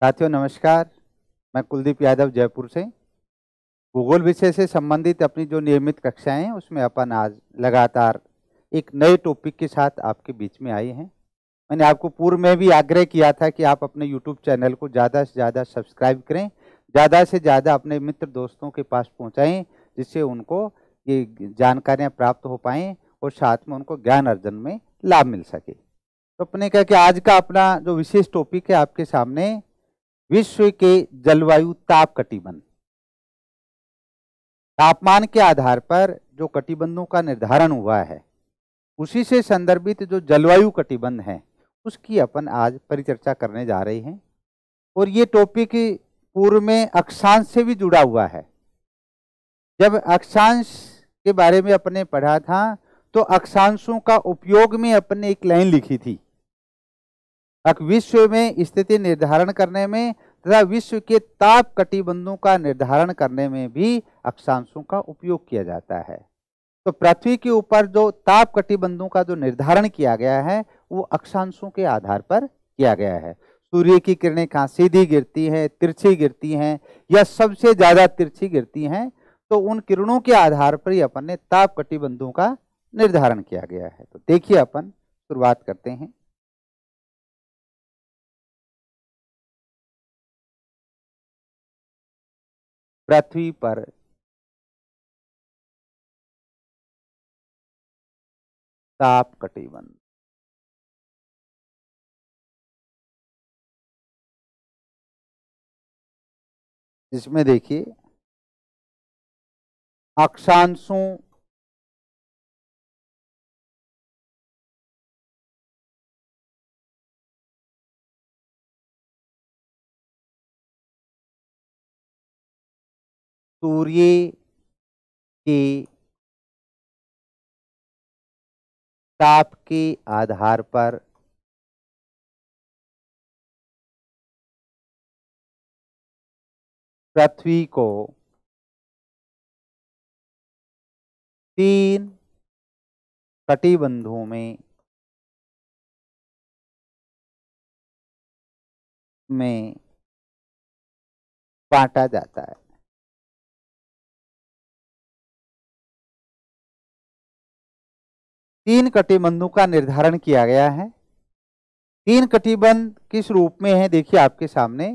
साथियों नमस्कार। मैं कुलदीप यादव जयपुर से। भूगोल विषय से संबंधित अपनी जो नियमित कक्षाएं हैं उसमें अपन आज लगातार एक नए टॉपिक के साथ आपके बीच में आए हैं। मैंने आपको पूर्व में भी आग्रह किया था कि आप अपने YouTube चैनल को ज़्यादा से ज़्यादा सब्सक्राइब करें, ज़्यादा से ज़्यादा अपने मित्र दोस्तों के पास पहुँचाएँ, जिससे उनको ये जानकारियाँ प्राप्त हो पाएँ और साथ में उनको ज्ञान अर्जन में लाभ मिल सके। तो अपने कहा कि आज का अपना जो विशेष टॉपिक है आपके सामने, विश्व के जलवायु ताप कटिबंध। तापमान के आधार पर जो कटिबंधों का निर्धारण हुआ है, उसी से संदर्भित जो जलवायु कटिबंध है उसकी अपन आज परिचर्चा करने जा रहे हैं। और ये टॉपिक पूर्व में अक्षांश से भी जुड़ा हुआ है। जब अक्षांश के बारे में अपने पढ़ा था तो अक्षांशों का उपयोग में अपने एक लाइन लिखी थी, विश्व में स्थिति निर्धारण करने में तथा विश्व के ताप कटिबंधों का निर्धारण करने में भी अक्षांशों का उपयोग किया जाता है। तो पृथ्वी के ऊपर जो ताप कटिबंधों का जो निर्धारण किया गया है वो अक्षांशों के आधार पर किया गया है। सूर्य की किरणें कहाँ सीधी गिरती हैं, तिरछी गिरती हैं या सबसे ज्यादा तिरछी गिरती हैं, तो उन किरणों के आधार पर ही अपन ने ताप कटिबंधों का निर्धारण किया गया है। तो देखिए अपन शुरुआत करते हैं। पृथ्वी पर ताप कटिबंध। इसमें देखिए अक्षांशों सूर्य के ताप के आधार पर पृथ्वी को 3 कटिबंधों में बांटा जाता है। तीन कटिबंधों का निर्धारण किया गया है। 3 कटिबंध किस रूप में है देखिए आपके सामने।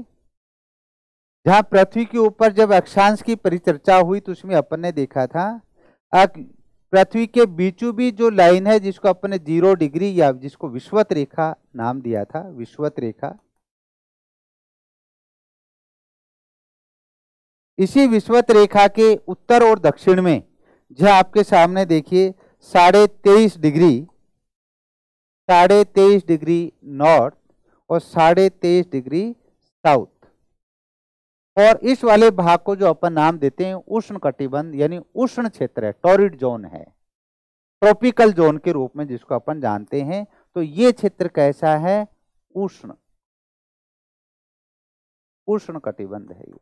जहां पृथ्वी के ऊपर जब अक्षांश की परिचर्चा हुई तो उसमें अपन ने देखा था पृथ्वी के बीचों बीच जो लाइन है जिसको अपन ने 0 डिग्री या जिसको विषुवत रेखा नाम दिया था, विषुवत रेखा, इसी विषुवत रेखा के उत्तर और दक्षिण में जहां आपके सामने देखिए 23.5 डिग्री नॉर्थ और 23.5 डिग्री साउथ, और इस वाले भाग को जो अपन नाम देते हैं उष्ण कटिबंध यानी उष्ण क्षेत्र है, टॉरिड जोन है, ट्रॉपिकल जोन के रूप में जिसको अपन जानते हैं। तो ये क्षेत्र कैसा है? उष्ण कटिबंध है ये।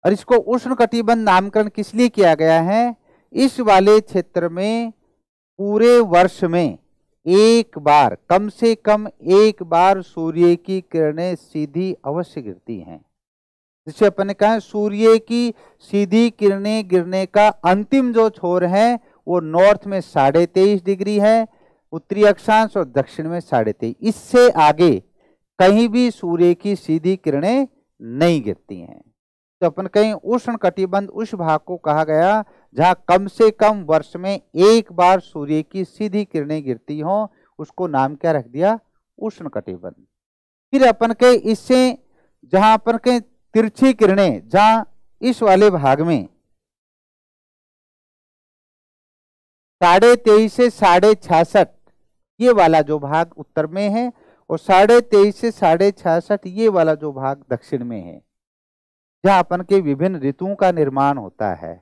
और इसको उष्ण कटिबंध नामकरण किस लिए किया गया है? इस वाले क्षेत्र में पूरे वर्ष में एक बार, कम से कम एक बार सूर्य की किरणें सीधी अवश्य गिरती हैं। जिसे अपन ने कहा सूर्य की सीधी किरणें गिरने का अंतिम जो छोर है वो नॉर्थ में 23.5 डिग्री है, उत्तरी अक्षांश, और दक्षिण में 23.5। इससे आगे कहीं भी सूर्य की सीधी किरणें नहीं गिरती हैं। तो अपन कहीं उष्ण कटिबंध उस भाग को कहा गया जहां कम से कम वर्ष में एक बार सूर्य की सीधी किरणें गिरती हों, उसको नाम क्या रख दिया? उष्ण कटिबंध। फिर अपन के इससे जहां अपन के तिरछी किरणें, जहां इस वाले भाग में 23.5 से 66.5 ये वाला जो भाग उत्तर में है और 23.5 से 66.5 ये वाला जो भाग दक्षिण में है, जहां अपन के विभिन्न ऋतुओं का निर्माण होता है,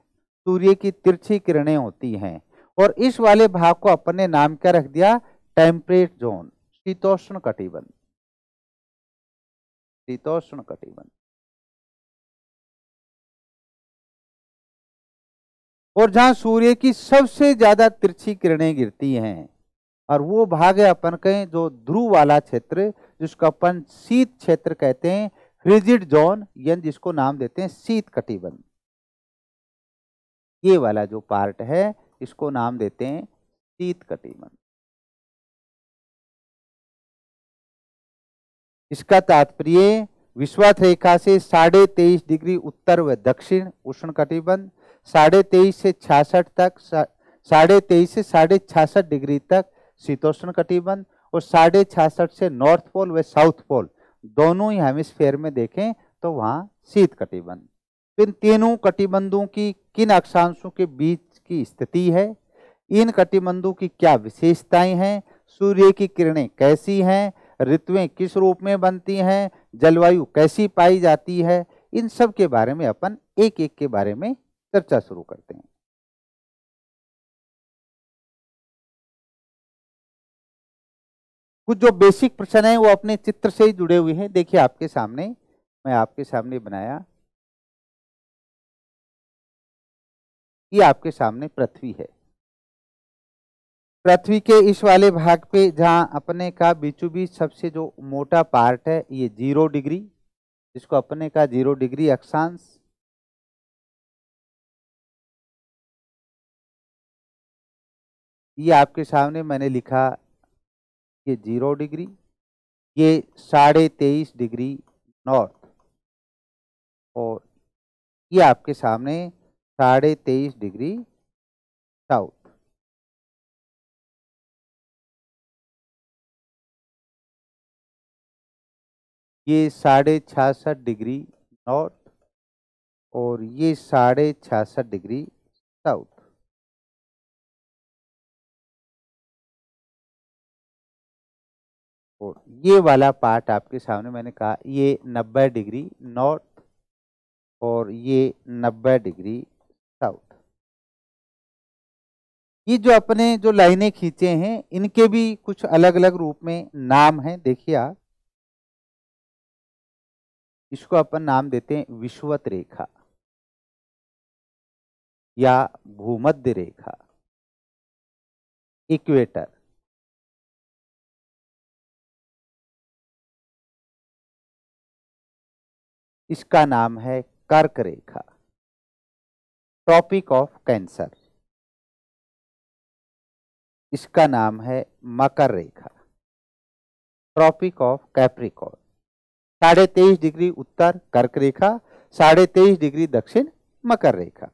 सूर्य की तिरछी किरणें होती हैं, और इस वाले भाग को अपन ने नाम क्या रख दिया? टेम्परेट जोन, शीतोष्ण कटिबंध, शीतोष्ण कटिबंध। और जहां सूर्य की सबसे ज्यादा तिरछी किरणें गिरती हैं और वो भाग है अपन के जो ध्रुव वाला क्षेत्र, जिसको अपन शीत क्षेत्र कहते हैं, फ्रिजिड जोन, यानी जिसको नाम देते हैं शीत कटिबंध। ये वाला जो पार्ट है इसको नाम देते हैं शीत कटिबंध। इसका तात्पर्य विषुवत रेखा से 23.5 डिग्री उत्तर व दक्षिण उष्ण कटिबंध, 23.5 से 66 तक, 23.5 से 66.5 डिग्री तक शीतोष्ण कटिबंध, और 66.5 से नॉर्थ पोल व साउथ पोल दोनों ही हेमिस्फीयर में देखें तो वहां शीत कटिबंध। इन तीनों कटिबंधों की किन अक्षांशों के बीच की स्थिति है, इन कटिबंधों की क्या विशेषताएं हैं, सूर्य की किरणें कैसी हैं, ऋतुएं किस रूप में बनती हैं, जलवायु कैसी पाई जाती है, इन सब के बारे में अपन एक एक के बारे में चर्चा शुरू करते हैं। कुछ जो बेसिक प्रश्न है वो अपने चित्र से ही जुड़े हुए हैं। देखिए आपके सामने, मैं आपके सामने बनाया, ये आपके सामने पृथ्वी है। पृथ्वी के इस वाले भाग पे जहां अपने का बीचों बीच सबसे जो मोटा पार्ट है ये 0 डिग्री, जिसको अपने का 0 डिग्री अक्षांश, ये आपके सामने मैंने लिखा ये 0 डिग्री, ये 23.5 डिग्री नॉर्थ, और ये आपके सामने 23.5 डिग्री साउथ। ये 66.5 डिग्री नॉर्थ और ये 66.5 डिग्री साउथ। और ये वाला पार्ट आपके सामने मैंने कहा ये 90 डिग्री नॉर्थ और ये 90 डिग्री साउथ। ये जो अपने जो लाइनें खींचे हैं इनके भी कुछ अलग अलग रूप में नाम हैं। देखिए आप, इसको अपन नाम देते हैं विषुवत रेखा या भूमध्य रेखा, इक्वेटर। इसका नाम है कर्क रेखा, ट्रॉपिक ऑफ कैंसर। इसका नाम है मकर रेखा, ट्रॉपिक ऑफ कैप्रिकॉर्न। 23.5 डिग्री उत्तर कर्क रेखा, 23.5 डिग्री दक्षिण मकर रेखा।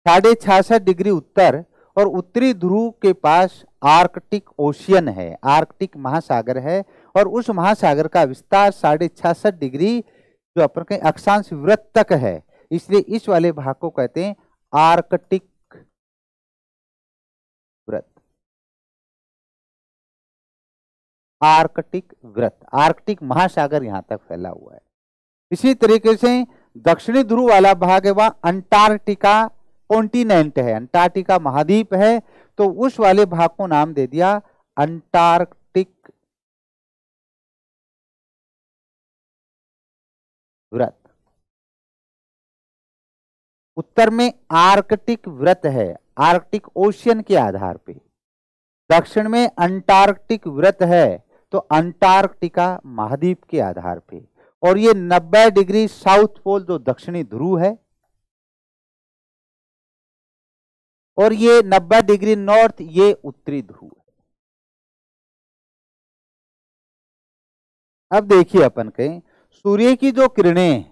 66.5 डिग्री उत्तर और उत्तरी ध्रुव के पास आर्कटिक ओशियन है, आर्कटिक महासागर है, और उस महासागर का विस्तार 66.5 डिग्री जो अपन के अक्षांश वृत्त तक है, इसलिए इस वाले भाग को कहते हैं आर्कटिक वृत्त। आर्कटिक वृत्त, आर्कटिक महासागर यहां तक फैला हुआ है। इसी तरीके से दक्षिणी ध्रुव वाला भाग है वह अंटार्कटिका कॉन्टिनेंट है, अंटार्कटिका महाद्वीप है, तो उस वाले भाग को नाम दे दिया अंटार्कटिक वृत्त। उत्तर में आर्कटिक वृत्त है, आर्कटिक ओशियन के आधार पे। दक्षिण में अंटार्कटिक वृत्त है तो अंटार्कटिका महाद्वीप के आधार पे। और ये 90 डिग्री साउथ पोल जो दक्षिणी ध्रुव है, और ये 90 डिग्री नॉर्थ ये उत्तरी ध्रुव है। अब देखिए अपन के सूर्य की जो किरणें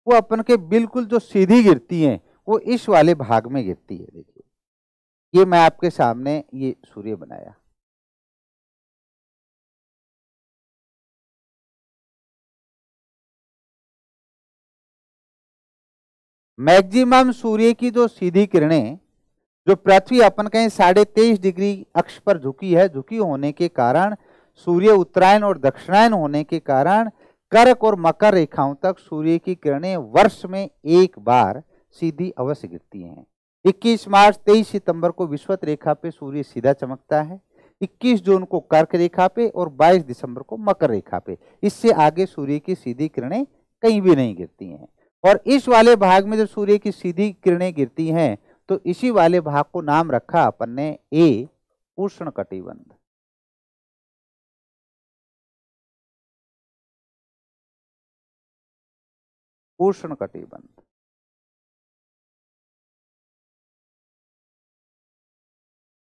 वो अपन के बिल्कुल जो सीधी गिरती हैं वो इस वाले भाग में गिरती है। देखिए ये मैं आपके सामने ये सूर्य बनाया, मैक्सिमम सूर्य की जो सीधी किरणें जो पृथ्वी अपन कहें 23.5 डिग्री अक्ष पर झुकी है, झुकी होने के कारण सूर्य उत्तरायण और दक्षिणायन होने के कारण कर्क और मकर रेखाओं तक सूर्य की किरणें वर्ष में एक बार सीधी अवश्य गिरती हैं। 21 मार्च 23 सितंबर को विषुवत रेखा पे सूर्य सीधा चमकता है, 21 जून को कर्क रेखा पे और 22 दिसंबर को मकर रेखा पे। इससे आगे सूर्य की सीधी किरणें कहीं भी नहीं गिरती हैं। और इस वाले भाग में जब सूर्य की सीधी किरणें गिरती हैं तो इसी वाले भाग को नाम रखा अपन ने ए उष्ण कटिबंध। उष्ण कटिबंध।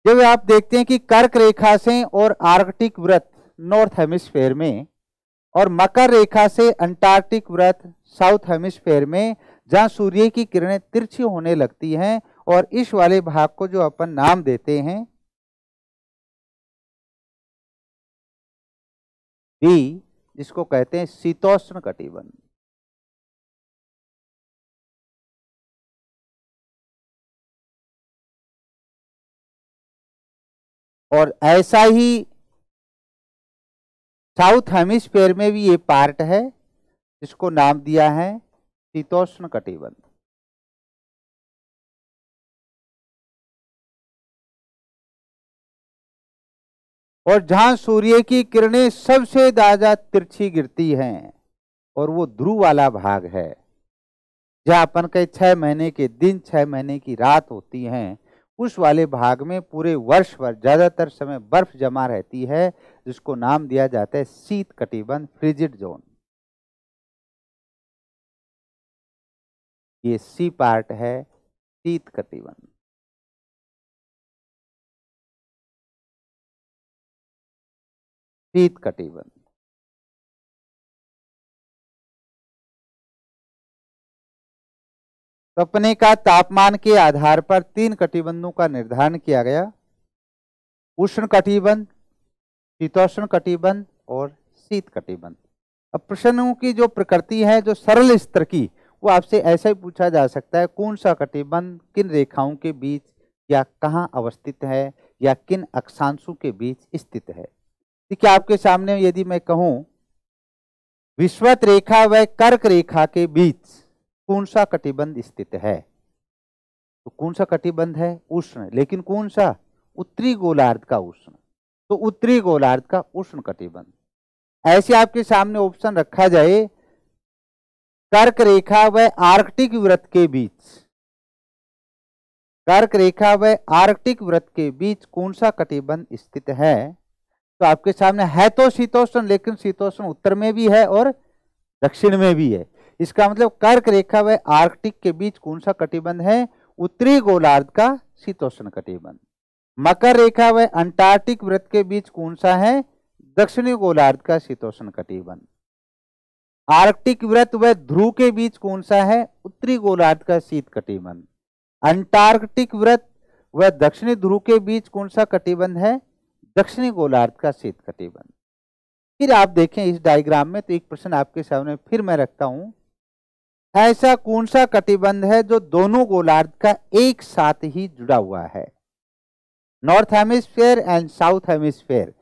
जब आप देखते हैं कि कर्क रेखा से और आर्कटिक वृत्त नॉर्थ हेमिस्फेयर में और मकर रेखा से अंटार्कटिक वृत्त साउथ हेमिस्फेयर में, जहां सूर्य की किरणें तिरछी होने लगती हैं, और इस वाले भाग को जो अपन नाम देते हैं बी, जिसको कहते हैं शीतोष्ण कटिबंध। और ऐसा ही साउथ हेमिस्फेयर में भी ये पार्ट है जिसको नाम दिया है शीतोष्ण कटिबंध। और जहां सूर्य की किरणें सबसे ज्यादा तिरछी गिरती हैं और वो ध्रुव वाला भाग है, जहां अपन के 6 महीने के दिन 6 महीने की रात होती हैं, उस वाले भाग में पूरे वर्ष भर ज्यादातर समय बर्फ जमा रहती है, जिसको नाम दिया जाता है शीत कटिबंध, फ्रिजिड जोन। ये सी पार्ट है शीत कटिबंध। शीत कटिबंध। सपने का तापमान के आधार पर 3 कटिबंधों का निर्धारण किया गया, उष्ण कटिबंध, शीतोष्ण कटिबंध और शीत कटिबंध। अब प्रश्नों की जो प्रकृति है, जो सरल स्तर की, वो आपसे ऐसा ही पूछा जा सकता है, कौन सा कटिबंध किन रेखाओं के बीच या कहाँ अवस्थित है या किन अक्षांशों के बीच स्थित है। देखिए आपके सामने यदि मैं कहूं विषुवत रेखा व कर्क रेखा के बीच कौन सा कटिबंध स्थित है, तो कौन सा कटिबंध है? उष्ण। लेकिन कौन सा? उत्तरी गोलार्ध का उष्ण। तो उत्तरी गोलार्ध का उष्ण कटिबंध। ऐसे आपके सामने ऑप्शन रखा जाए कर्क रेखा व आर्कटिक वृत्त के बीच, कर्क रेखा व आर्कटिक वृत्त के बीच कौन सा कटिबंध स्थित है, तो आपके सामने है तो शीतोष्ण, लेकिन शीतोष्ण उत्तर में भी है और दक्षिण में भी है। इसका मतलब कर्क रेखा व आर्कटिक के बीच कौन सा कटिबंध है? उत्तरी गोलार्ध का शीतोष्ण कटिबंध। मकर रेखा व अंटार्कटिक वृत्त के बीच कौन सा है? दक्षिणी गोलार्ध का शीतोष्ण कटिबंध। आर्कटिक वृत्त व ध्रुव के बीच कौन सा है? उत्तरी गोलार्ध का शीत कटिबंध। अंटार्कटिक वृत्त व दक्षिणी ध्रुव के बीच कौन सा कटिबंध है? दक्षिणी गोलार्ध का शीत कटिबंध। फिर आप देखें इस डायग्राम में, तो एक प्रश्न आपके सामने फिर मैं रखता हूं, ऐसा कौन सा कटिबंध है जो दोनों गोलार्ध का एक साथ ही जुड़ा हुआ है? North hemisphere and south hemisphere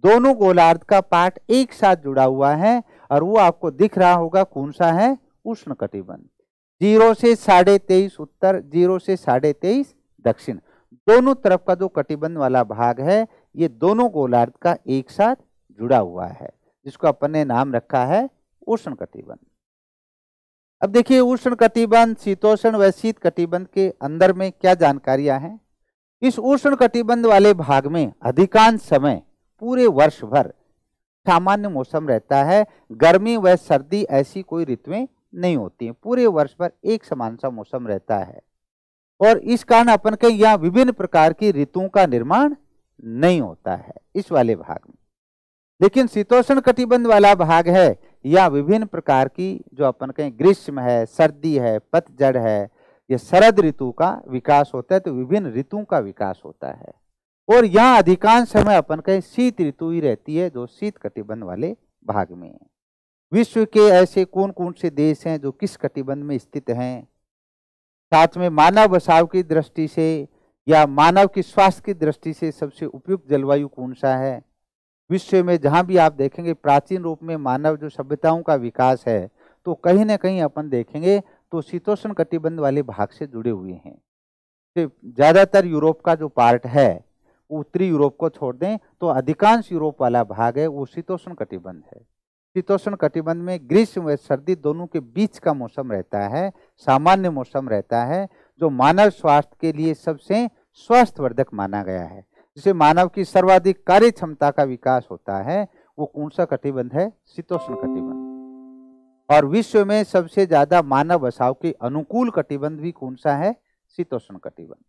दोनों गोलार्ध का पार्ट एक साथ जुड़ा हुआ है, और वो आपको दिख रहा होगा कौन सा है? उष्ण कटिबंध। 0 से 23.5 उत्तर, 0 से 23.5 दक्षिण, दोनों तरफ का जो कटिबंध वाला भाग है, ये दोनों गोलार्ध का एक साथ जुड़ा हुआ है, जिसको अपन ने नाम रखा है उष्ण कटिबंध। अब देखिए उष्ण कटिबंध, शीतोष्ण व शीत कटिबंध के अंदर में क्या जानकारियां हैं। इस उष्ण कटिबंध वाले भाग में अधिकांश समय पूरे वर्ष भर सामान्य मौसम रहता है, गर्मी व सर्दी ऐसी कोई ऋतुएं नहीं होती हैं, पूरे वर्ष भर एक समान सा मौसम रहता है, और इस कारण अपन के यहाँ विभिन्न प्रकार की ऋतुओं का निर्माण नहीं होता है इस वाले भाग में। लेकिन शीतोष्ण कटिबंध वाला भाग है, या विभिन्न प्रकार की जो अपन कहें ग्रीष्म है, सर्दी है, पतझड़ है, ये शरद ऋतु का विकास होता है, तो विभिन्न ऋतुओं का विकास होता है। और यहाँ अधिकांश समय अपन कहें शीत ऋतु ही रहती है, जो शीत कटिबंध वाले भाग में है। विश्व के ऐसे कौन कौन से देश हैं जो किस कटिबंध में स्थित हैं, साथ में मानव बसाव की दृष्टि से या मानव की स्वास्थ्य की दृष्टि से सबसे उपयुक्त जलवायु कौन सा है। विश्व में जहाँ भी आप देखेंगे प्राचीन रूप में मानव जो सभ्यताओं का विकास है, तो कहीं ना कहीं अपन देखेंगे तो शीतोष्ण कटिबंध वाले भाग से जुड़े हुए हैं। ज़्यादातर यूरोप का जो पार्ट है, उत्तरी यूरोप को छोड़ दें तो अधिकांश यूरोप वाला भाग है वो शीतोष्ण कटिबंध है। शीतोष्ण कटिबंध में ग्रीष्म व सर्दी दोनों के बीच का मौसम रहता है, सामान्य मौसम रहता है, जो मानव स्वास्थ्य के लिए सबसे स्वास्थ्यवर्धक माना गया है, जिसे मानव की सर्वाधिक कार्य क्षमता का विकास होता है, वो कौन सा कटिबंध है? शीतोष्ण कटिबंध। और विश्व में सबसे ज्यादा मानव बसाव के अनुकूल कटिबंध भी कौन सा है? शीतोष्ण कटिबंध।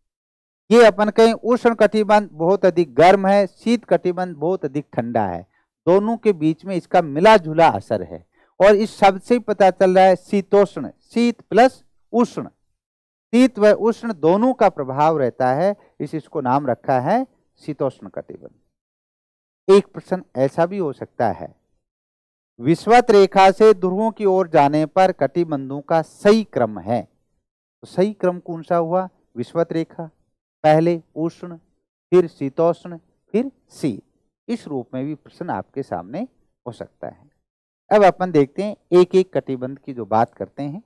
ये अपन कहें उष्ण कटिबंध बहुत अधिक गर्म है, शीत कटिबंध बहुत अधिक ठंडा है। दोनों के बीच में इसका मिला जुला असर है। और इस शब्द से ही पता चल रहा है शीतोष्ण, शीत प्लस उष्ण, शीत व उष्ण दोनों का प्रभाव रहता है, इसको नाम रखा है शीतोष्ण कटिबंध। एक प्रश्न ऐसा भी हो सकता है, विषुवत रेखा से ध्रुवों की ओर जाने पर कटिबंधों का सही क्रम है, तो सही क्रम कौन सा हुआ? विषुवत रेखा, पहले उष्ण, फिर शीतोष्ण, फिर शीत। इस रूप में भी प्रश्न आपके सामने हो सकता है। अब अपन देखते हैं एक एक कटिबंध की जो बात करते हैं।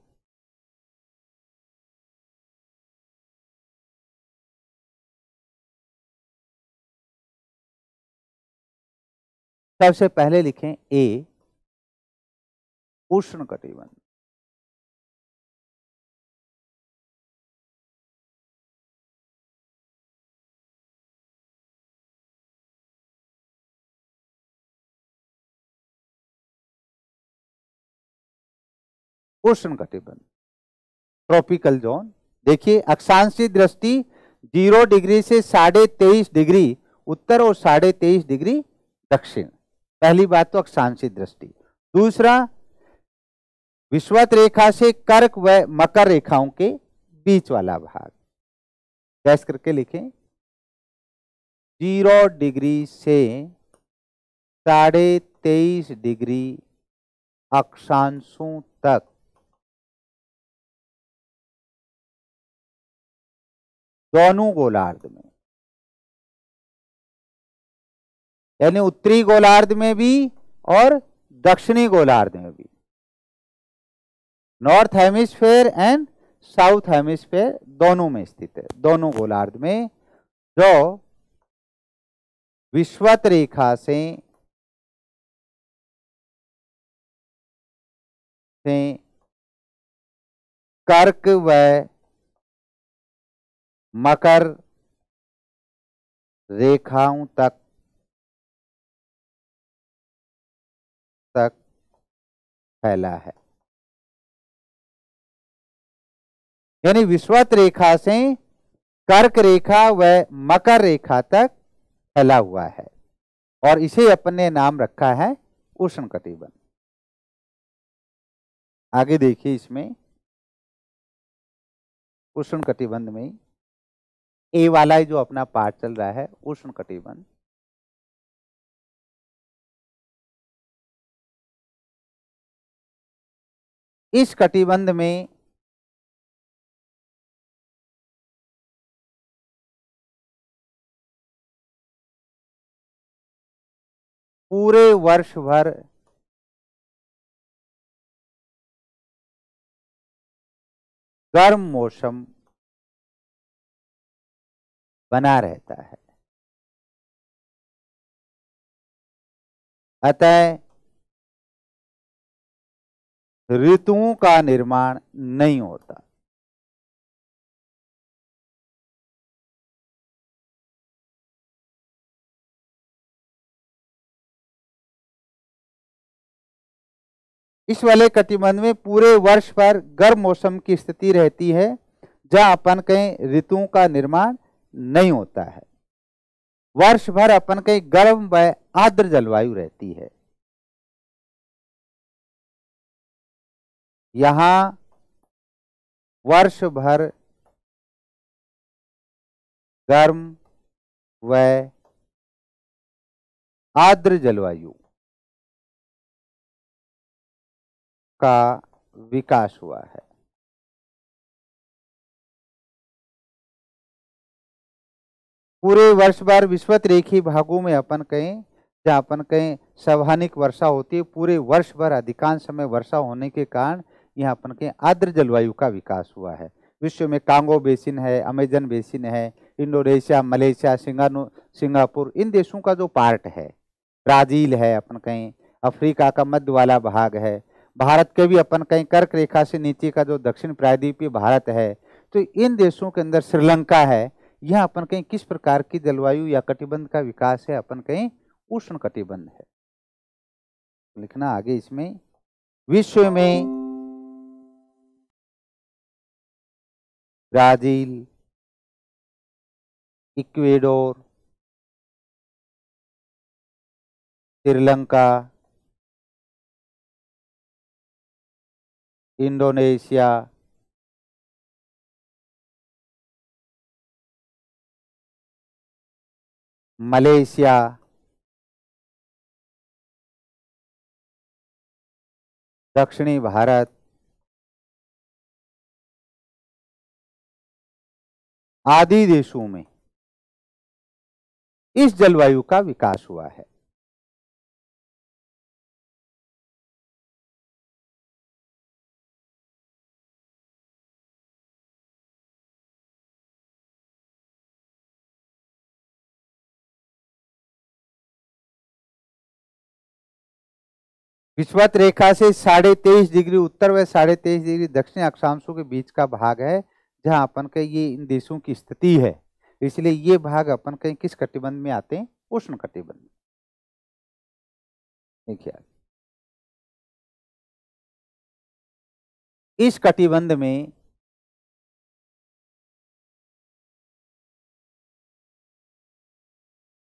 सबसे पहले लिखें ए, उष्ण कटिबंध। उष्ण कटिबंध, ट्रॉपिकल जोन। देखिए अक्षांशीय दृष्टि 0 डिग्री से 23.5 डिग्री उत्तर और 23.5 डिग्री दक्षिण। पहली बात तो अक्षांशीय दृष्टि। दूसरा, विषुवत रेखा से कर्क व मकर रेखाओं के बीच वाला भाग। गैस करके लिखें 0 डिग्री से 23.5 डिग्री अक्षांशों तक दोनों गोलार्ध में, यानी उत्तरी गोलार्ध में भी और दक्षिणी गोलार्ध में भी, north hemisphere and south hemisphere दोनों में स्थित है। दोनों गोलार्ध में जो विषुवत रेखा से कर्क व मकर रेखाओं तक फैला है, यानी विषुवत रेखा से कर्क रेखा व मकर रेखा तक फैला हुआ है, और इसे अपन ने नाम रखा है उष्ण कटिबंध। आगे देखिए, इसमें उष्ण कटिबंध में ए वाला जो अपना पार्ट चल रहा है उष्ण कटिबंध, इस कटिबंध में पूरे वर्ष भर गर्म मौसम बना रहता है। अतः ऋतुओं का निर्माण नहीं होता। इस वाले कटिबंध में पूरे वर्ष भर गर्म मौसम की स्थिति रहती है, जहां अपन कहीं ऋतुओं का निर्माण नहीं होता है। वर्ष भर अपन कहीं गर्म व आर्द्र जलवायु रहती है। यहां वर्ष भर गर्म व आर्द्र जलवायु का विकास हुआ है। पूरे वर्ष भर विषुवत रेखी भागों में अपन कहें, जहाँ अपन कहें स्वाभाविक वर्षा होती है, पूरे वर्ष भर अधिकांश समय वर्षा होने के कारण यहाँ अपन कहें आर्द्र जलवायु का विकास हुआ है। विश्व में कांगो बेसिन है, अमेजन बेसिन है, इंडोनेशिया, मलेशिया, सिंगापुर, इन देशों का जो पार्ट है, ब्राजील है, अपन कहें अफ्रीका का मध्य वाला भाग है, भारत के भी अपन कहें कर्क रेखा से नीचे का जो दक्षिण प्रायद्वीपीय भारत है, तो इन देशों के अंदर श्रीलंका है, यह अपन कहीं किस प्रकार की जलवायु या कटिबंध का विकास है, अपन कहीं उष्ण कटिबंध है। लिखना आगे इसमें, विश्व में Brazil, Ecuador, Sri Lanka, Indonesia, Malaysia, दक्षिणी भारत आदि देशों में इस जलवायु का विकास हुआ है। विषुवत रेखा से 23.5 डिग्री उत्तर व 23.5 डिग्री दक्षिण अक्षांशों के बीच का भाग है जहां अपन के ये इन देशों की स्थिति है, इसलिए ये भाग अपन के किस कटिबंध में आते हैं, उष्ण कटिबंध। देखिए इस कटिबंध में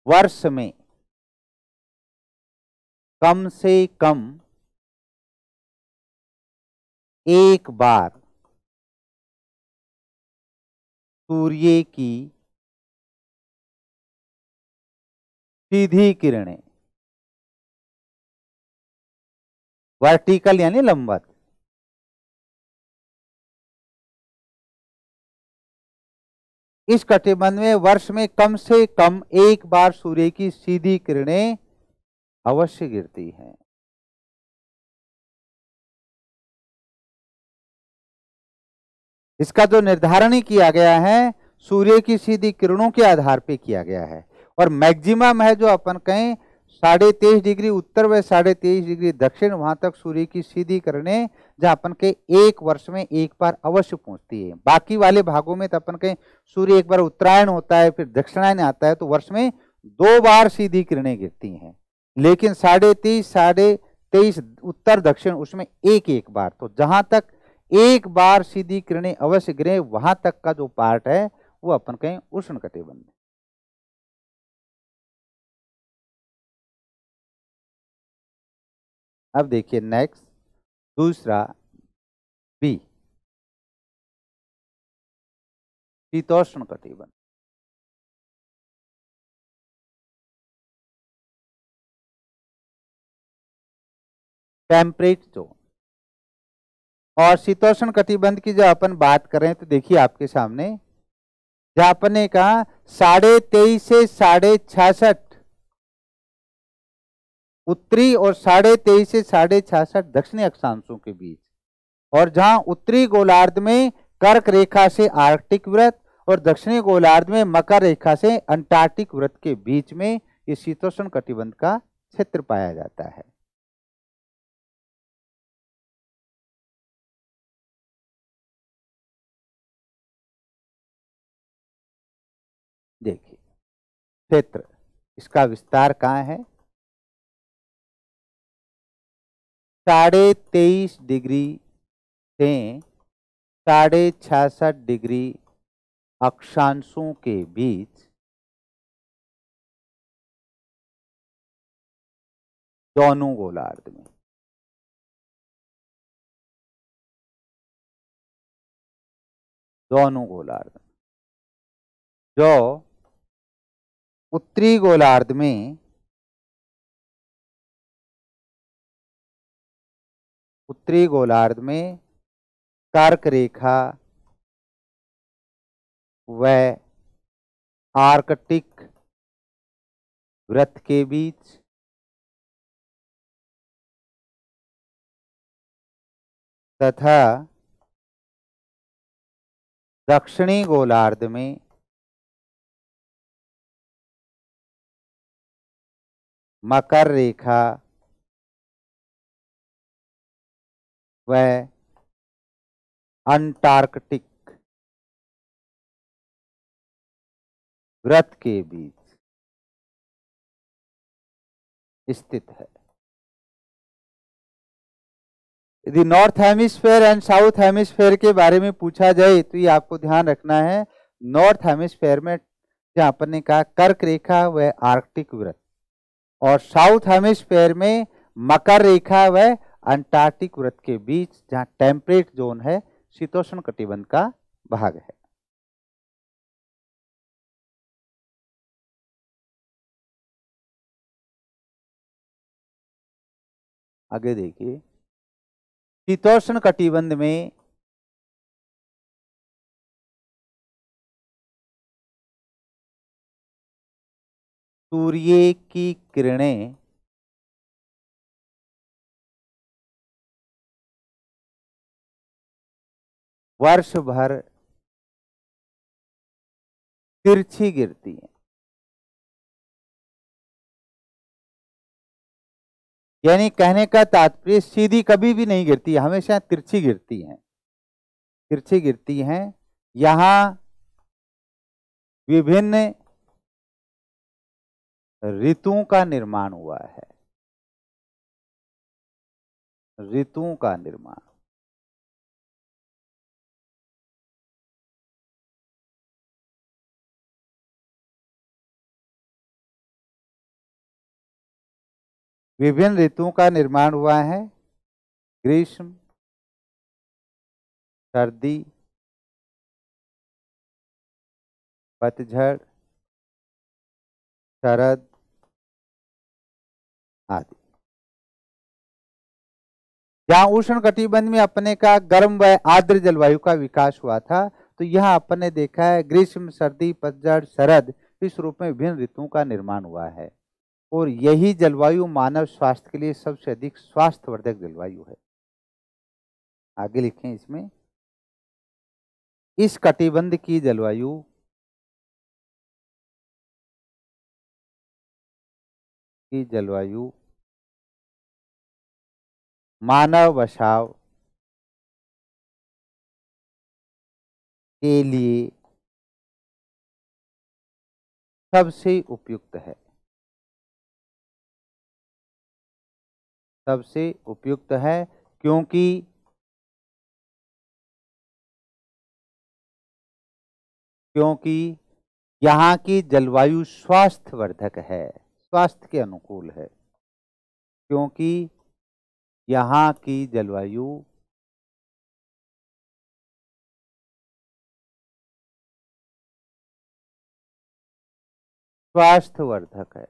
वर्ष में कम से कम एक बार सूर्य की सीधी किरणें, वर्टिकल यानी लंबवत, इस कटिबंध में वर्ष में कम से कम एक बार सूर्य की सीधी किरणें अवश्य गिरती हैं। इसका जो निर्धारण किया गया है सूर्य की सीधी किरणों के आधार पे किया गया है, और मैक्सिमम है जो अपन कहें 23.5 डिग्री उत्तर व 23.5 डिग्री दक्षिण, वहां तक सूर्य की सीधी किरणें जहां अपन के एक वर्ष में एक बार अवश्य पहुंचती है। बाकी वाले भागों में तो अपन के सूर्य एक बार उत्तरायण होता है फिर दक्षिणायन आता है, तो वर्ष में 2 बार सीधी किरणें गिरती हैं, लेकिन 23.5 उत्तर दक्षिण उसमें एक एक बार। तो जहां तक एक बार सीधी किरणें अवश्य गिरे वहां तक का जो पार्ट है वो अपन कहें उष्ण कटिबंध। अब देखिए नेक्स्ट दूसरा बी, शीतोष्ण कटिबंध। टेम्परेट जोन और शीतोष्ण कटिबंध की जब अपन बात करें तो देखिए आपके सामने जहां अपन ने कहा 23.5 से 66.5 उत्तरी और 23.5 से 66.5 दक्षिणी अक्षांशों के बीच, और जहां उत्तरी गोलार्ध में कर्क रेखा से आर्कटिक वृत्त और दक्षिणी गोलार्ध में मकर रेखा से अंटार्कटिक वृत्त के बीच में ये शीतोष्ण कटिबंध का क्षेत्र पाया जाता है। देखिए क्षेत्र इसका विस्तार कहाँ है, 23.5 डिग्री से 66.5 डिग्री अक्षांशों के बीच दोनों गोलार्ध में, दोनों गोलार्ध में, जो उत्तरी गोलार्ध में कर्क रेखा व आर्कटिक वृत्त के बीच तथा दक्षिणी गोलार्ध में मकर रेखा व अंटार्कटिक वृत्त के बीच स्थित है। यदि north hemisphere and south hemisphere के बारे में पूछा जाए तो ये आपको ध्यान रखना है, नॉर्थ हेमिस्फेयर में जहां अपन ने कहा कर्क रेखा वह आर्कटिक वृत्त, और साउथ हेमिस्फेयर में मकर रेखा वह अंटार्कटिक वृत्त के बीच जहां टेम्परेट जोन है, शीतोष्ण कटिबंध का भाग है। आगे देखिए, शीतोष्ण कटिबंध में सूर्य की किरणें वर्ष भर तिरछी गिरती हैं, यानी कहने का तात्पर्य सीधी कभी भी नहीं गिरती, हमेशा तिरछी गिरती हैं, तिरछी गिरती हैं। यहां विभिन्न ऋतुओं का निर्माण हुआ है, ऋतुओं का निर्माण। विभिन्न ऋतुओं का निर्माण हुआ है, ग्रीष्म, सर्दी, पतझड़, शरद आदि। जहां उष्ण कटिबंध में अपने का गर्म व आर्द्र जलवायु का विकास हुआ था, तो यहां अपन ने देखा है ग्रीष्म, सर्दी, पतझड़, शरद, इस रूप में विभिन्न ऋतुओं का निर्माण हुआ है, और यही जलवायु मानव स्वास्थ्य के लिए सबसे अधिक स्वास्थ्यवर्धक जलवायु है। आगे लिखें, इसमें इस कटिबंध की जलवायु मानव बसाव के लिए सबसे उपयुक्त है, सबसे उपयुक्त है, क्योंकि यहाँ की जलवायु स्वास्थ्यवर्धक है, स्वास्थ्य के अनुकूल है, क्योंकि यहाँ की जलवायु स्वास्थ्यवर्धक है।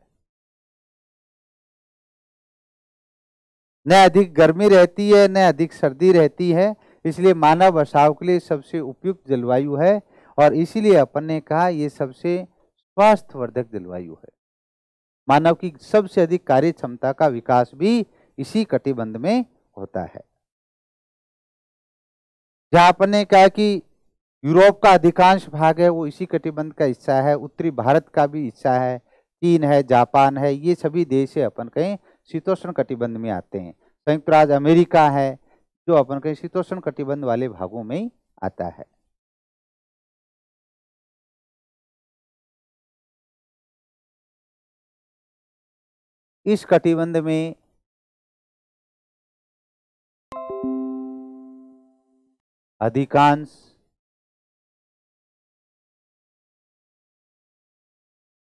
न अधिक गर्मी रहती है, न अधिक सर्दी रहती है, इसलिए मानव बसाव के लिए सबसे उपयुक्त जलवायु है, और इसीलिए अपन ने कहा ये सबसे स्वास्थ्यवर्धक जलवायु है। मानव की सबसे अधिक कार्य क्षमता का विकास भी इसी कटिबंध में होता है। जहां अपन ने कहा कि यूरोप का अधिकांश भाग है वो इसी कटिबंध का हिस्सा है, उत्तरी भारत का भी हिस्सा है, चीन है, जापान है, ये सभी देश है अपन कहें शीतोष्ण कटिबंध में आते हैं। संयुक्त राज्य अमेरिका है जो अपन कहें शीतोष्ण कटिबंध वाले भागों में ही आता है। इस कटिबंध में अधिकांश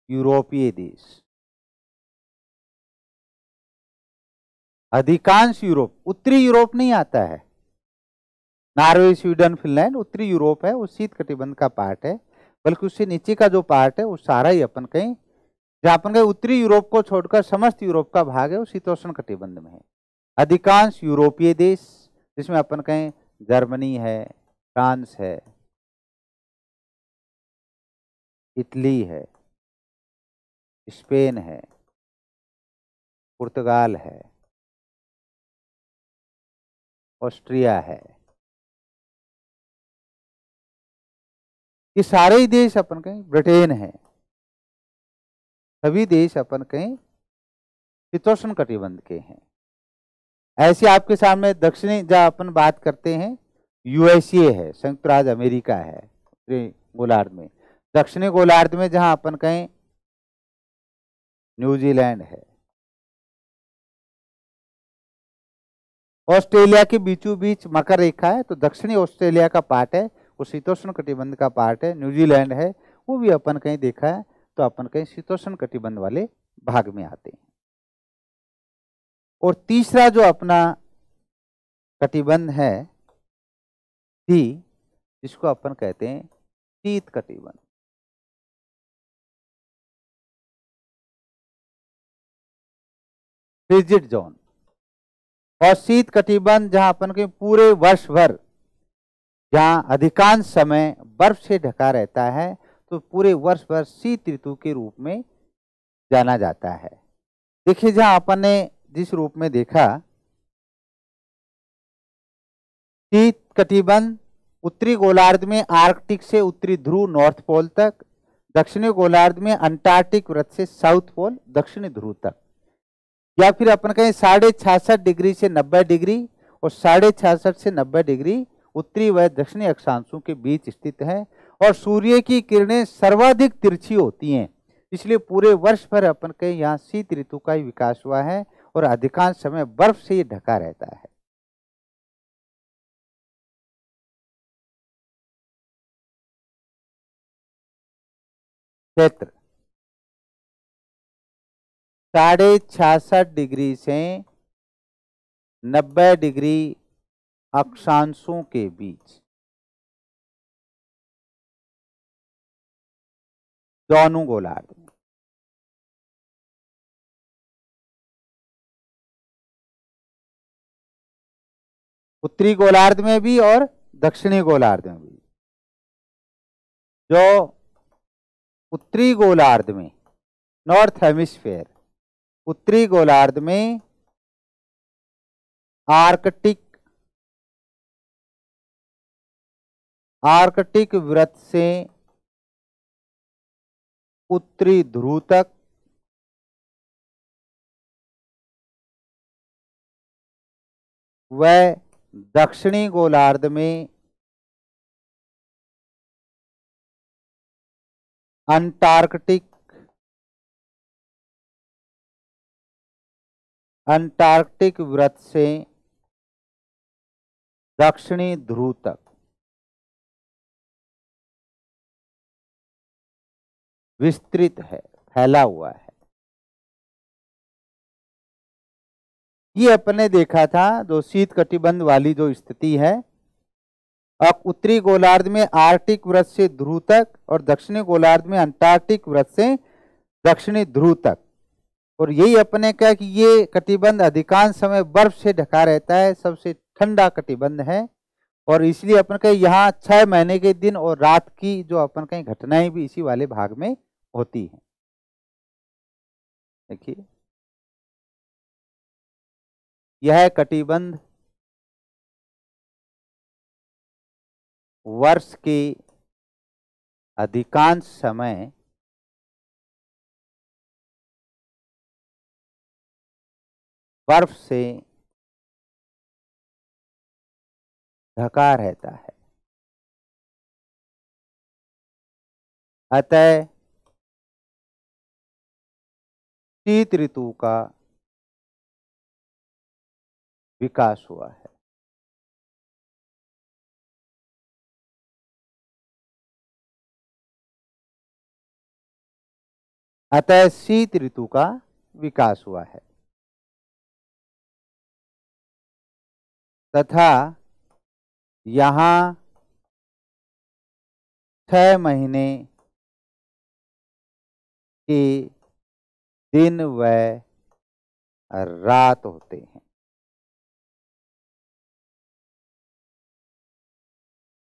यूरोपीय देश, अधिकांश यूरोप, उत्तरी यूरोप नहीं आता है, नॉर्वे, स्वीडन, फिनलैंड उत्तरी यूरोप है, वो शीत कटिबंध का पार्ट है, बल्कि उससे नीचे का जो पार्ट है वो सारा ही अपन कहें, जहां अपन कहें उत्तरी यूरोप को छोड़कर समस्त यूरोप का भाग है वो शीतोष्ण कटिबंध में है। अधिकांश यूरोपीय देश, जिसमें अपन कहें जर्मनी है, फ्रांस है, इटली है, स्पेन है, पुर्तगाल है, ऑस्ट्रिया है, ये सारे ही देश अपन कहें, ब्रिटेन है, सभी देश अपन कहें शीतोष्ण कटिबंध के हैं। ऐसे आपके सामने दक्षिणी जहां अपन बात करते हैं यूएसए है, संयुक्त राज्य अमेरिका है उत्तरी गोलार्ध में, दक्षिणी गोलार्ध में जहां अपन कहें न्यूजीलैंड है। ऑस्ट्रेलिया के बीचों बीच मकर रेखा है, तो दक्षिणी ऑस्ट्रेलिया का पार्ट है, वो शीतोष्ण कटिबंध का पार्ट है। न्यूजीलैंड है, वो भी अपन कहीं देखा है, तो अपन कहीं शीतोष्ण कटिबंध वाले भाग में आते हैं। और तीसरा जो अपना कटिबंध है डी, जिसको अपन कहते हैं शीत कटिबंध। Frigid zone. और शीत कटिबंध जहां अपन के पूरे वर्ष भर जहां अधिकांश समय बर्फ से ढका रहता है, तो पूरे वर्ष भर शीत ऋतु के रूप में जाना जाता है। देखिए जहां अपन ने जिस रूप में देखा, शीत कटिबंध उत्तरी गोलार्ध में आर्कटिक से उत्तरी ध्रुव नॉर्थ पोल तक, दक्षिणी गोलार्ध में अंटार्कटिक वृत्त से साउथ पोल दक्षिणी ध्रुव तक, या फिर अपन कहें 66.5 डिग्री से 90 डिग्री और 66.5 से 90 डिग्री उत्तरी व दक्षिणी अक्षांशों के बीच स्थित है। और सूर्य की किरणें सर्वाधिक तिरछी होती हैं, इसलिए पूरे वर्ष भर अपन कहें यहाँ शीत ऋतु का ही विकास हुआ है और अधिकांश समय बर्फ से ये ढका रहता है। क्षेत्र 66.5 डिग्री से 90 डिग्री अक्षांशों के बीच, दोनों गोलार्ध में। उत्तरी गोलार्ध में भी और दक्षिणी गोलार्ध में भी। जो उत्तरी गोलार्ध में, नॉर्थ हेमिस्फेयर, उत्तरी गोलार्ध में आर्कटिक वृत्त से उत्तरी ध्रुव तक, व दक्षिणी गोलार्ध में अंटार्कटिक वृत्त से दक्षिणी ध्रुव तक विस्तृत है, फैला हुआ है। ये अपने देखा था जो शीत कटिबंध वाली जो स्थिति है। अब उत्तरी गोलार्ध में आर्कटिक वृत्त से ध्रुव तक और दक्षिणी गोलार्ध में अंटार्कटिक वृत्त से दक्षिणी ध्रुव तक। और यही अपने कहा कि ये कटिबंध अधिकांश समय बर्फ से ढका रहता है, सबसे ठंडा कटिबंध है। और इसलिए अपन कहें यहाँ 6 महीने के दिन और रात की जो अपन कहें घटनाएं भी इसी वाले भाग में होती हैं। देखिए यह कटिबंध वर्ष के अधिकांश समय बर्फ से ढका रहता है। अतः शीत ऋतु का विकास हुआ है। अतः शीत ऋतु का विकास हुआ है तथा यहाँ 6 महीने के दिन व रात होते हैं।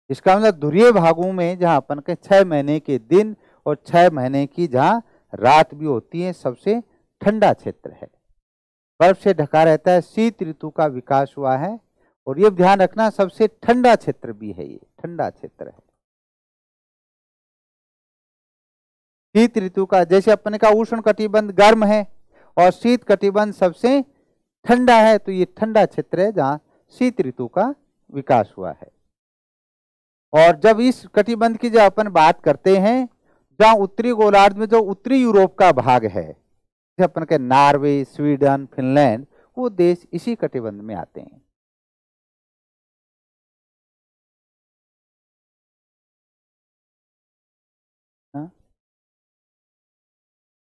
इसका मतलब ध्रुवीय भागों में जहां अपन के 6 महीने के दिन और 6 महीने की जहां रात भी होती है, सबसे ठंडा क्षेत्र है, बर्फ से ढका रहता है, शीत ऋतु का विकास हुआ है। और ये ध्यान रखना सबसे ठंडा क्षेत्र भी है, ये ठंडा क्षेत्र है। शीत ऋतु का, जैसे अपने का उष्ण कटिबंध गर्म है और शीत कटिबंध सबसे ठंडा है, तो ये ठंडा क्षेत्र है जहां शीत ऋतु का विकास हुआ है। और जब इस कटिबंध की जब अपन बात करते हैं, जहां उत्तरी गोलार्ध में जो उत्तरी यूरोप का भाग है, जैसे अपन के नॉर्वे, स्वीडन, फिनलैंड, वो देश इसी कटिबंध में आते हैं। हाँ?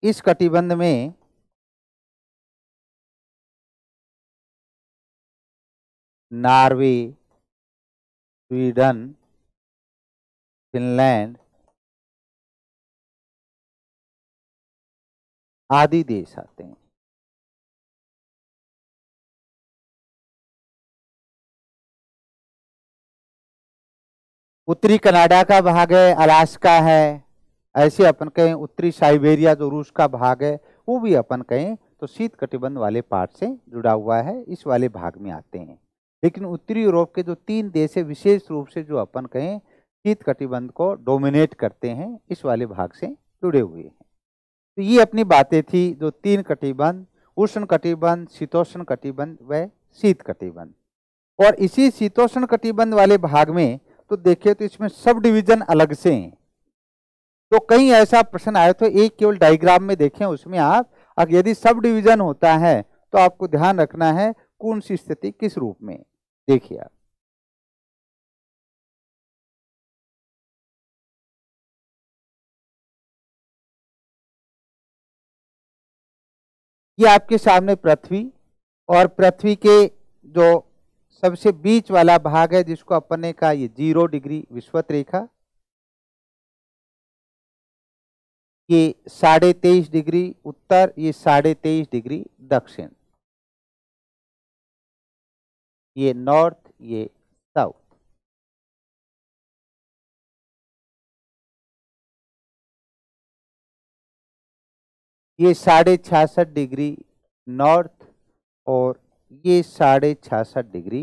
इस कटिबंध में नॉर्वे, स्वीडन, फिनलैंड आदि देश आते हैं। उत्तरी कनाडा का भाग है, अलास्का है, ऐसे अपन कहें उत्तरी साइबेरिया जो रूस का भाग है, वो भी अपन कहें तो शीत कटिबंध वाले पार्ट से जुड़ा हुआ है, इस वाले भाग में आते हैं। लेकिन उत्तरी यूरोप के जो 3 देश है विशेष रूप से जो अपन कहें शीत कटिबंध को डोमिनेट करते हैं, इस वाले भाग से जुड़े हुए हैं। तो ये अपनी बातें थी जो 3 कटिबंध, उष्ण कटिबंध, शीतोष्ण कटिबंध व शीत कटिबंध। और इसी शीतोष्ण कटिबंध वाले भाग में तो देखिए तो इसमें सब डिवीजन अलग से हैं। तो कहीं ऐसा प्रश्न आए तो एक केवल डायग्राम में देखें, उसमें आप अगर यदि सब डिवीजन होता है तो आपको ध्यान रखना है कौन सी स्थिति किस रूप में। देखिए आप, ये आपके सामने पृथ्वी, और पृथ्वी के जो सबसे बीच वाला भाग है जिसको अपन ने कहा ये 0 डिग्री विषुवत रेखा, ये 23.5 डिग्री उत्तर, ये 23.5 डिग्री दक्षिण, ये नॉर्थ, ये साउथ। ये 66.5 डिग्री नॉर्थ और ये 66.5 डिग्री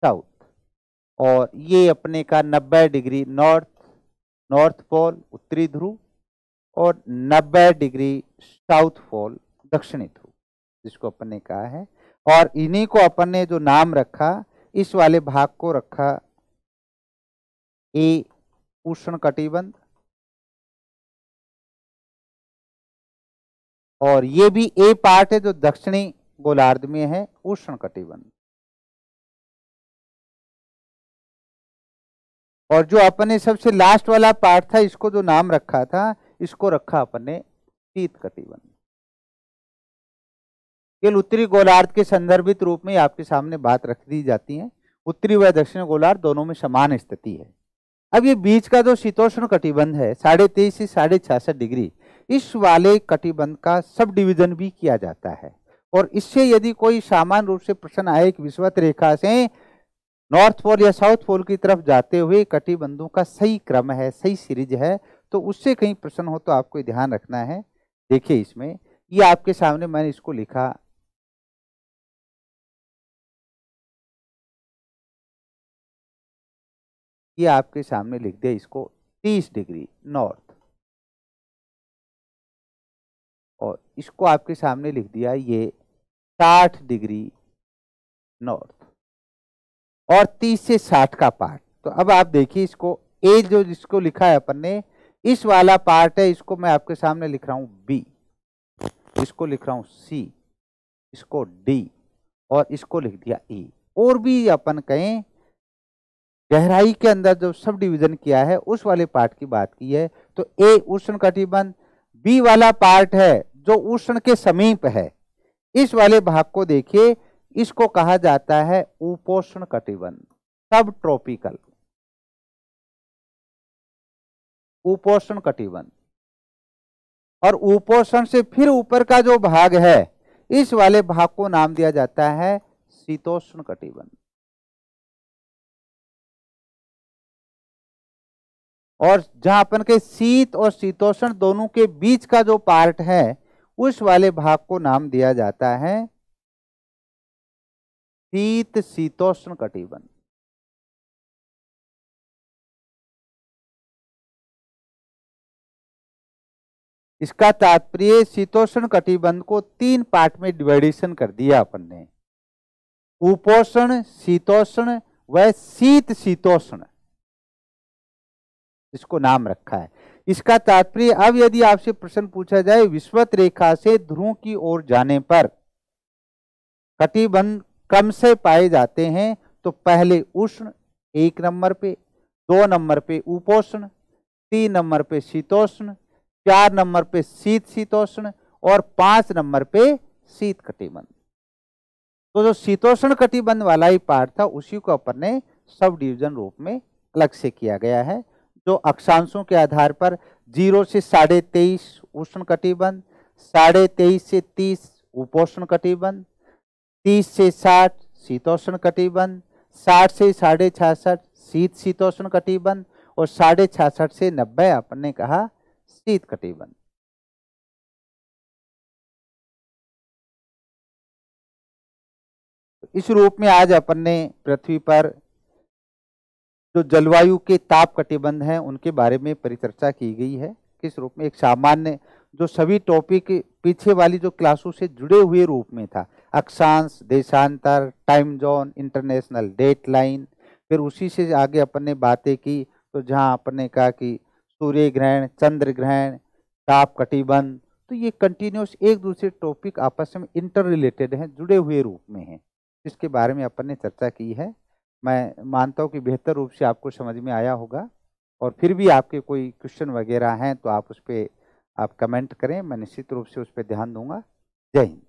साउथ, और ये अपने का 90 डिग्री नॉर्थ, नॉर्थ पोल उत्तरी ध्रुव, और 90 डिग्री साउथ पोल दक्षिणी ध्रुव, जिसको अपन ने कहा है। और इन्हीं को अपन ने जो नाम रखा, इस वाले भाग को रखा ए उष्ण कटिबंध, और ये भी ए पार्ट है जो दक्षिणी गोलार्ध में है, उष्ण कटिबंध। और जो अपन ने सबसे लास्ट वाला पार्ट था, इसको जो नाम रखा था, इसको रखा अपन ने शीत कटिबंध। केवल उत्तरी गोलार्ध के संदर्भित रूप में आपके सामने बात रख दी जाती है, उत्तरी व दक्षिणी गोलार्ध दोनों में समान स्थिति है। अब ये बीच का जो शीतोष्ण कटिबंध है 23.5 से 66 डिग्री, इस वाले कटिबंध का सब डिवीजन भी किया जाता है। और इससे यदि कोई सामान्य रूप से प्रश्न आए कि विषुवत रेखा से नॉर्थ पोल या साउथ पोल की तरफ जाते हुए कटिबंधों का सही क्रम है, सही सीरीज है, तो उससे कहीं प्रश्न हो तो आपको ध्यान रखना है। देखिए इसमें ये आपके सामने मैंने इसको लिखा, ये आपके सामने लिख दिया इसको 30 डिग्री नॉर्थ, और इसको आपके सामने लिख दिया ये 60 डिग्री नॉर्थ, और 30 से 60 का पार्ट। तो अब आप देखिए इसको ए जो जिसको लिखा है अपन ने, इस वाला पार्ट है, इसको मैं आपके सामने लिख रहा हूं बी, इसको लिख रहा हूं सी, इसको डी, और इसको लिख दिया ई। और भी अपन कहें गहराई के अंदर जो सब डिवीजन किया है उस वाले पार्ट की बात की है, तो ए उष्ण कटिबंध, बी वाला पार्ट है जो उष्ण के समीप है, इस वाले भाग को देखिए, इसको कहा जाता है उपोष्ण कटिबंध, सब ट्रॉपिकल उपोष्ण कटिबंध। और उपोष्ण से फिर ऊपर का जो भाग है, इस वाले भाग को नाम दिया जाता है शीतोष्ण कटिबंध। और जहां अपन के शीत और शीतोष्ण दोनों के बीच का जो पार्ट है, उस वाले भाग को नाम दिया जाता है शीत शीतोष्ण कटिबंध। इसका तात्पर्य शीतोष्ण कटिबंध को 3 पार्ट में डिवाइडेशन कर दिया अपन ने, उपोष्ण, शीतोष्ण व शीत शीतोष्ण, इसको नाम रखा है। इसका तात्पर्य, अब यदि आपसे प्रश्न पूछा जाए विषुवत रेखा से ध्रुव की ओर जाने पर कटिबंध कम से पाए जाते हैं, तो पहले उष्ण 1 नंबर पे, 2 नंबर पे उपोष्ण, 3 नंबर पे शीतोष्ण, 4 नंबर पे शीत शीतोष्ण और 5 नंबर पे शीत कटिबंध। तो जो शीतोष्ण कटिबंध वाला ही पार्ट था उसी को अपन ने सब डिवीजन रूप में अलग से किया गया है, जो अक्षांशों के आधार पर 0 से 23.5 उष्ण कटिबंध, 23.5 से 30 उपोष्ण कटिबंध, 30 से 60 शीतोष्ण कटिबंध, 60 से 66.5 शीत शीतोष्ण कटिबंध और 66.5 से 90 अपन ने कहा शीत कटिबंध। इस रूप में आज अपन ने पृथ्वी पर जो जलवायु के ताप कटिबंध हैं उनके बारे में परिचर्चा की गई है। किस रूप में, एक सामान्य जो सभी टॉपिक पीछे वाली जो क्लासों से जुड़े हुए रूप में था, अक्षांश, देशांतर, time zone, international date line, फिर उसी से आगे अपन ने बातें की, तो जहां अपन ने कहा कि सूर्य ग्रहण, चंद्र ग्रहण, ताप कटिबंध, तो ये कंटिन्यूस एक दूसरे टॉपिक आपस में इंटर रिलेटेड हैं, जुड़े हुए रूप में हैं, इसके बारे में अपन ने चर्चा की है। मैं मानता हूँ कि बेहतर रूप से आपको समझ में आया होगा, और फिर भी आपके कोई क्वेश्चन वगैरह हैं तो आप उस पर आप कमेंट करें, मैं निश्चित रूप से उस पर ध्यान दूंगा। जय हिंद।